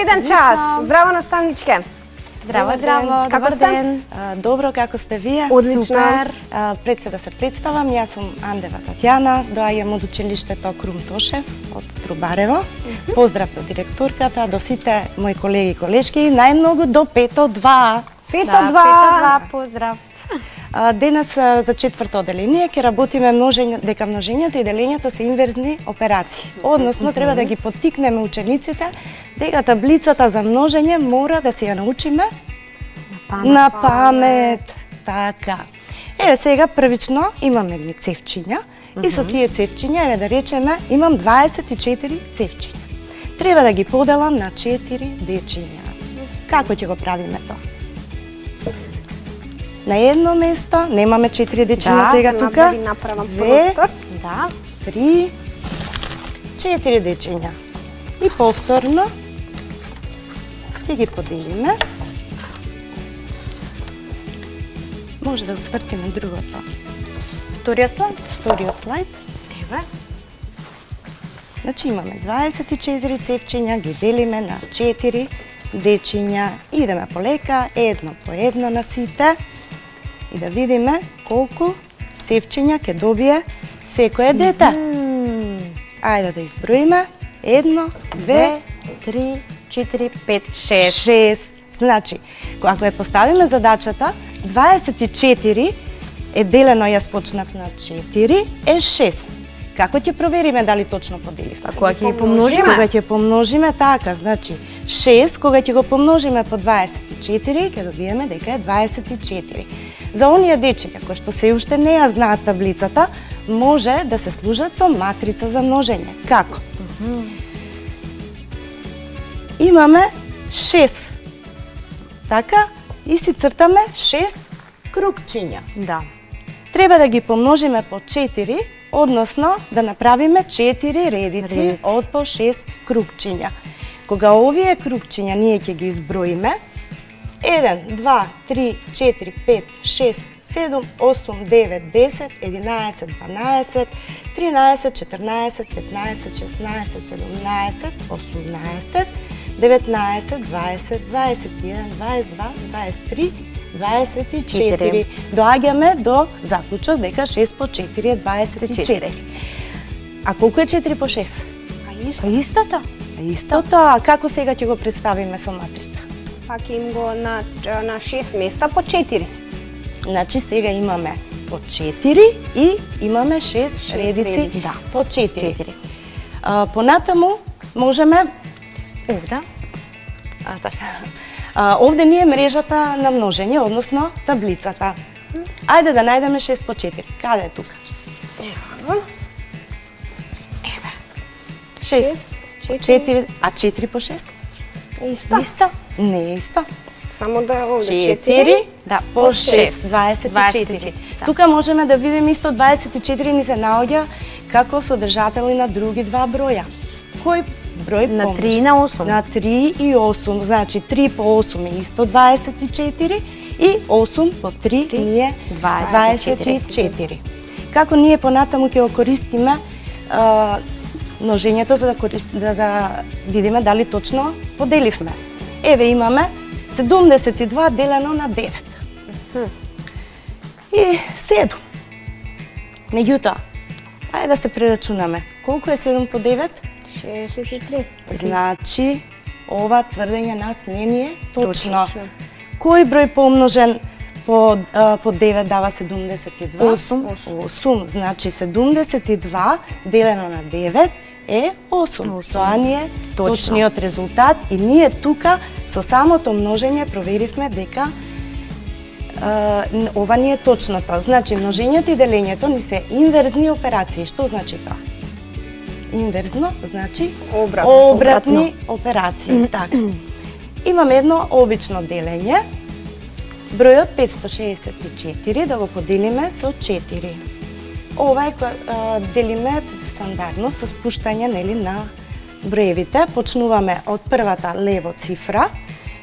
еден час. Здраво, наставничке. Здраво, добар ден. Добро, како сте вие? Одлично. Супер. Пред се да се представам, јас сум Андева Татјана, доаѓам од училиштето Крум Тошев од Трубарево. Поздрав до директорката, до сите мои колеги и колешки, најмногу до 5-2. 5-2, поздрав. Денес за четврто оделение ќе работиме дека множењето и делењето се инверзни операции. Односно, треба да ги поттикнеме учениците дека таблицата за множење мора да си ја научиме на памет. Така. Еве сега првично имаме едни цевчиња и со тие цевчиња, еве да речеме, имам 24 цевчиња. Треба да ги поделам на 4 дечиња. Како ќе го правиме тоа? На едно место, немаме 4 дечиња сега тука. Да, направам простор. 2, 3, 4 дечиња. И повторно ќе ги поделиме. Може да усвртиме другото. Вториот слайд. Еве. Значи имаме 24 цевчиња, ги делиме на 4 дечиња. Идеме полека, едно по едно на сите. И да видиме колку цевчиња ќе добие секое дете. Ајде да изброиме. 1, 2, 3, 4, 5, 6. 6. Значи, ако ја поставиме задачата, 24 е делено, јас почнав на 4, е 6. Како ќе провериме дали точно поделивме? Кога ќе ги помножиме? Кога ќе помножиме така, значи 6, кога ќе го помножиме по 24, ќе добиеме дека е 24. За оние дечиња кои што се уште не ја знаат таблицата, може да се служат со матрица за множење. Како? Имаме 6. Така, и си цртаме 6 кругчиња. Да. Треба да ги помножиме по 4, односно да направиме 4 редици од по 6 кругчиња. Кога овие кругчиња ние ќе ги изброиме, 1, 2, 3, 4, 5, 6, 7, 8, 9, 10, 11, 12, 13, 14, 15, 16, 17, 18, 19, 20, 21, 22, 23, 24. Доаѓаме до заклучок дека 6 по 4 е 24. А колку е 4 по 6? Истото. Истото. А како сега ќе го представиме со матрица? Пак им го на 6 места по 4. Значи сега имаме по 4 и имаме 6 редици по 4. Понатаму можеме овде. Овде ни е мрежата на множење, односно таблицата. Ајде да најдеме 6 по 4. Каде е тука? Еве. 6 по 4, а 4 по 6? Исто. Не е исто. Само да е овде 4 по 6, 24. Тука можеме да видиме исто 24 ни се наоѓа како содржатели на други два броја. Кој број на 3 и на 8. На 3 и 8, значи 3 по 8 е исто 24 и 8 по 3 ни е 24. Како ние понатаму ќе го користиме множењето за да видиме дали точно поделивме. Еве имаме 72 делено на 9. И 7. Меѓутоа, ајде да се прерачунаме. Колку е 7 по 9? 63. Значи, ова тврдење нас не ни е точно. Кој број помножен по 9 дава 72? 8. Значи 72 делено на 9 е 8. Тоа ни е точниот резултат и ние тука со самото множење проверивме дека ова ни е точното. Значи множењето и делењето ни се инверзни операции. Што значи тоа? Инверзно значи обратни операции. Така. Имаме едно обично делење. Бројот 564 да го поделиме со 4. Ова е делиме стандардно со спуштање на броевите. Почнуваме од првата лево цифра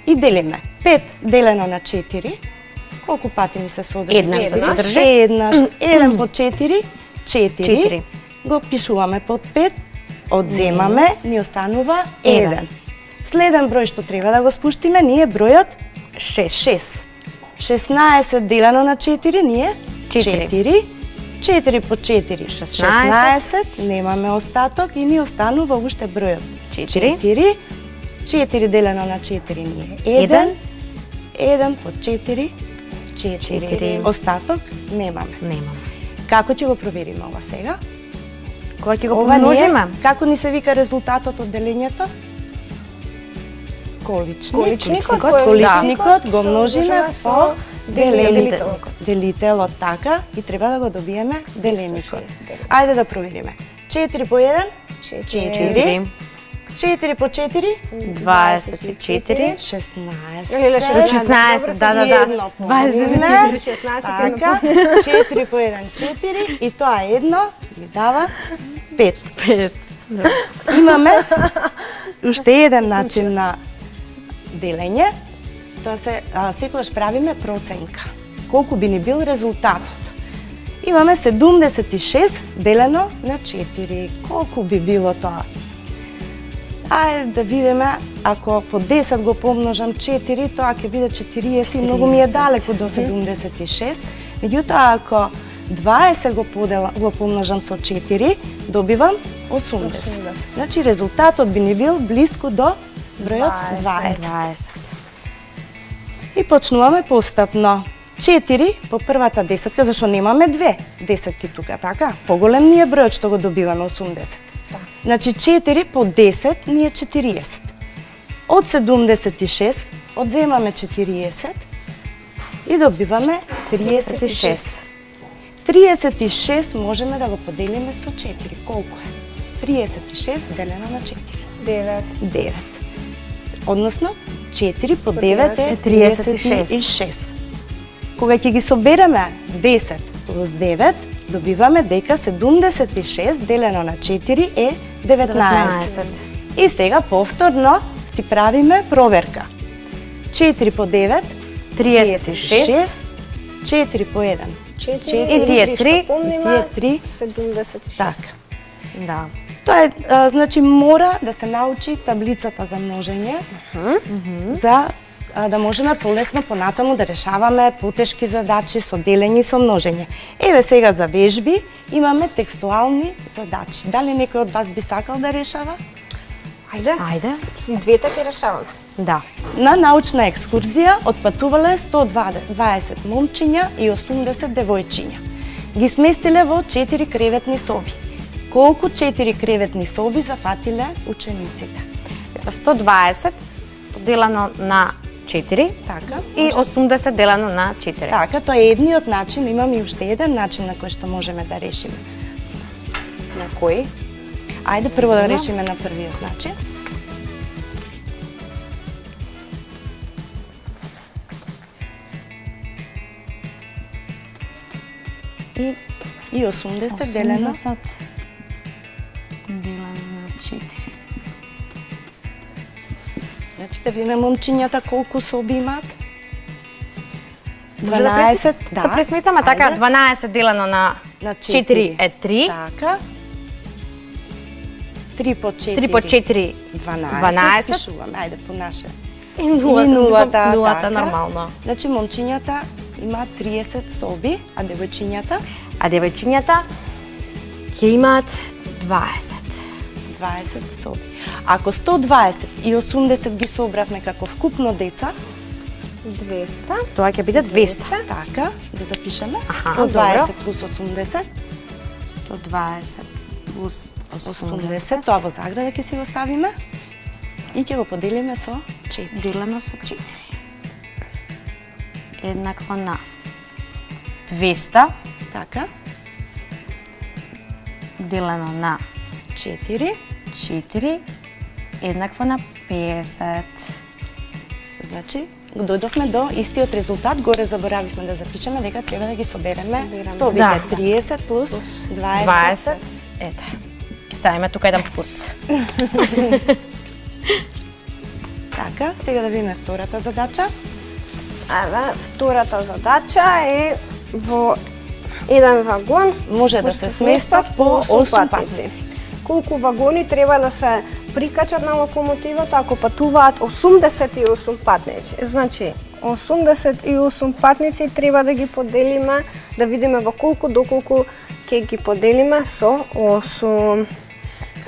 и делиме 5 делено на 4. Колку пати ни се содржи? Еднаш. 1 по 4, 4. Го пишуваме под 5, одземаме, ни останува 1. Следен број што треба да го спуштиме ни е бројот 6. 16 делено на 4 ни е 4. 4 по 4 16, немаме остаток и ни останува уште бројот 4. 4 делено на 4 ни е 1. 1 по 4 4. Остаток немаме. Како ќе го провериме ова сега? Кога ќе го помножиме? Како ни се вика резултатот од делењето? Количникот го множиме по делителот, така, и треба да го добиеме деленикот. Ајде да провериме. 4 по 1 4. 4 по 4 24. 16. 16, да. 24. 16. Така, 4 по 1 4 и тоа едно ни дава 5. Имаме уште еден начин на делење. Тоа се секогаш правиме проценка. Колку би ни бил резултатот? Имаме 76 делено на 4. Колку би било тоа? Ајде да видиме, ако по 10 го помножам 4, тоа ќе биде 40 и многу ми е далеку до 76. Меѓутоа, ако 20 го помножам со 4, добивам 80. Значи, резултатот би ни бил близко до бројот 20. И почнуваме постапно. 4 по првата десетка, зашто немаме две десетки тука, така? Поголем ни е бројот што го добиваме 80. Значи 4 по 10 ни е 40. Од 76 одземаме 40 и добиваме 36. 36 можеме да го поделиме со 4. Колку е? 36 делено на 4. 9. Односно 4 по 9 е 36. Кога ќе ги собереме 10 плюс 9, добиваме дека 76 делено на 4 е 19. И сега повторно си правиме проверка. 4 по 9 36, 4 по 1 4 и тие 3 76. Така. Да. Тоа е, значи, мора да се научи таблицата за множење, за да можеме полесно понатаму да решаваме потешки задачи со делење и со множење. Еве сега за вежби имаме текстуални задачи. Дали некој од вас би сакал да решава? Ајде. Двете ќе решаваме. Да. На научна екскурзија отпатувале 120 момчиња и 80 девојчиња. Ги сместиле во 4 креветни соби. Колку 4 креветни соби зафатиле учениците? 120 поделено на 4 Така. и 80 делено на 4. Така, тоа е едниот начин, имаме и уште еден начин на кој што можеме да решиме. На кој? Ајде прво да решиме на првиот начин. И 80 делено на 4. Значи да видиме момчињата колку соби имаат. 12, да пресметаме така, 12 делено на 4 е 3. Така. 3 по 4. 3 по 4 12. Пишуваме, ајде по наше. И нулата, така. нормално. Значи момчињата имаат 30 соби, а девојчињата? А девојчињата ќе имаат 20 соби. Ако 120 и 80 ги собравме како вкупно деца, 200. Тоа ќе биде 200. Така, да запишеме. Аха, 120 плюс 80. 120 плюс 80, тоа во заграда ќе си го ставиме и ќе го поделиме со 4. Делено со 4. Еднакво на 200. Така. Делено на 4. 4. Еднакво на 50. Значи, дојдовме до истиот резултат, горе заборавивме да запишеме дека треба да ги собереме собите. Да. 30 плюс 20. 20. Ете. Ќе ставиме тука еден фус. Така, сега да видиме втората задача. Еве, втората задача е во еден вагон може да се сместат по 8 патници. колку вагони треба да се прикачат на локомотивата ако патуваат 88 патници. Значи, 88 патници треба да ги поделиме, да видиме во колку доколку ќе ги поделиме со 8.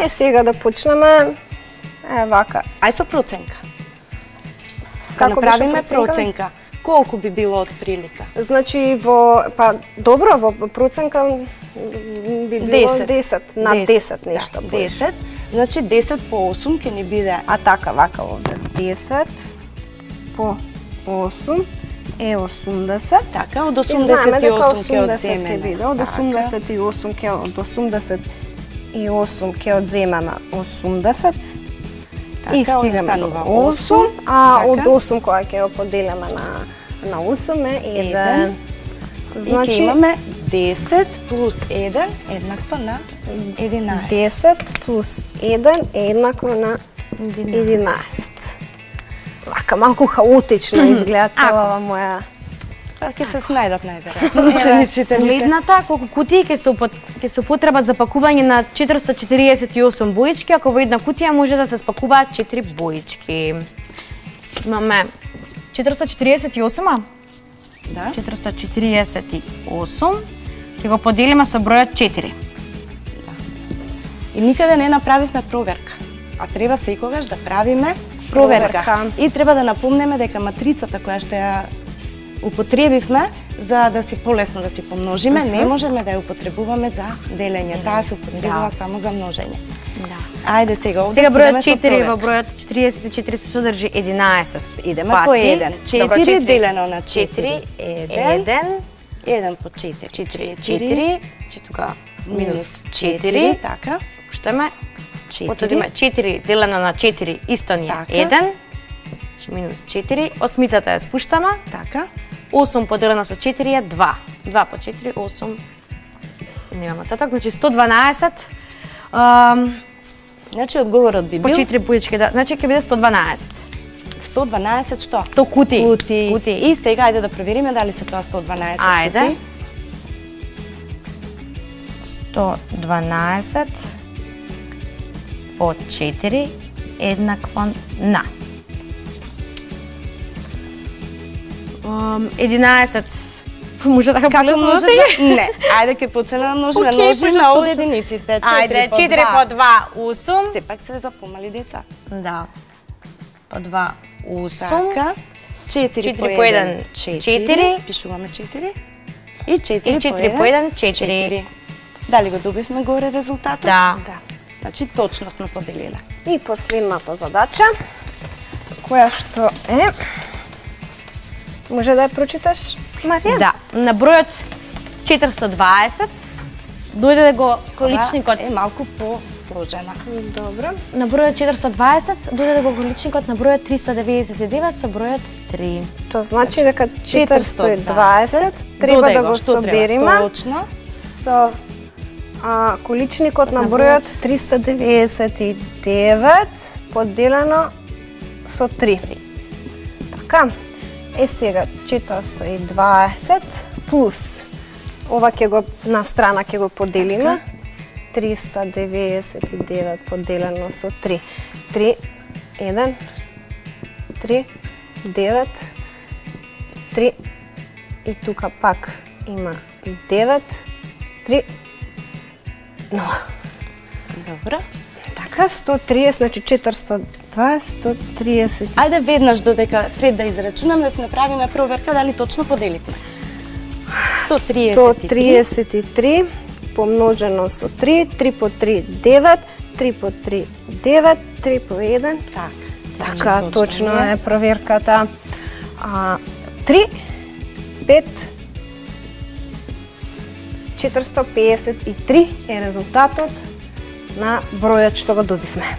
Сега да почнеме вака. Ај со проценка. Како да направиме беше проценка? Колку би било од прилика? Значи во проценка би било 10, над 10 нешто. 10, значи 10 по 8 ќе ни биде. А така, вака овде. 10 по 8 е 80. Така, од 88 ќе одземеме. Од 88 ќе одземеме 80. И стигаме до 8, а од 8 која ќе го поделиме на 8 е 1. Значи имаме 10 плюс 1 еднакво на 11. 10 плюс 1 е еднакво на 11. Вака малку хаотично изгледа цела моја. Ќе се снајдат најверојатно учениците. Следната, колку кутии ќе се употребат за пакување на 448 боички, ако во една кутија може да се спакуваат 4 боички. Имаме 448, Да. 448, ќе го поделиме со бројот 4. И никаде не направивме проверка, а треба секогаш да правиме проверка. И треба да напомнеме дека матрицата која што ја употребивме за да си полесно да си помножиме, не можеме да ја употребуваме за делење, таа се употребува само за множење. Да. Ајде сега, Сега бројот 4 во бројот 44 се содржи 11. Идеме по 1. 4 делено на 4, 1. 1 по 4. 4, че тука минус 4. Така. Пуштаме. Потодиме 4 делено на 4 исто ни е 1. Минус 4. Осмицата ја спуштаме. Така. 8 поделено со 4 е 2. 2 по 4, 8. Немаме остаток, значи 112. Значи одговорот би бил по 4 боички, да. Значи ќе биде 112. 112 што? То кути. Кути. И сега ајде да провериме дали се тоа 112 Ајде. кути. 112 по 4 еднакво на 11. Може така Како полесно може да да? Не. Ајде ќе почнеме да множиме. Океј, Множиме почнем од полесно. единиците. 4 по 2, 8. Сепак се за помали деца. Да. По 2, 8. Така. 4 по 1, 4. Пишуваме 4. И 4 по 1, 4. Дали го добивме горе резултатот? Да. Значи точно сме поделиле. И последната задача, која што е... Може да ја прочиташ, Марија? Да. На бројот 420 дојде да го количникот. Е малку посложена. Добро. На бројот 420 дојде да го количникот на бројот 399 со бројот 3. Тоа значи дека 420 треба да го собериме точно со количникот на бројот 399 поделено со 3. Така. Сега 420 плюс ова ќе го на страна ќе го поделиме. 399 поделено со 3. 3 1 3 9 3 и тука пак има 9 3 0. Добро. Така 130, значи 420, 130. Ајде веднаш додека пред да израчунам да се направиме проверка дали точно поделивме. 133 помножено со 3, 3 по 3 9, 3 по 3 9, 3 по 1. Така, точно е проверката. 3 5 453 е резултатот на бројот што го добивме.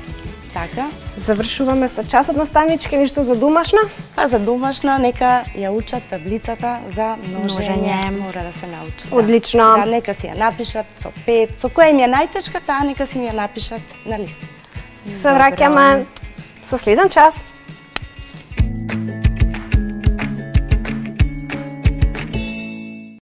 Така. Завршуваме со часот наставнички, ништо за домашна? А за домашна нека ја учат таблицата за множење. Мора да се научат. Одлично. Да, нека си ја напишат со 5, со која им е најтешка, таа нека си ја напишат на лист. Се враќаме со следен час.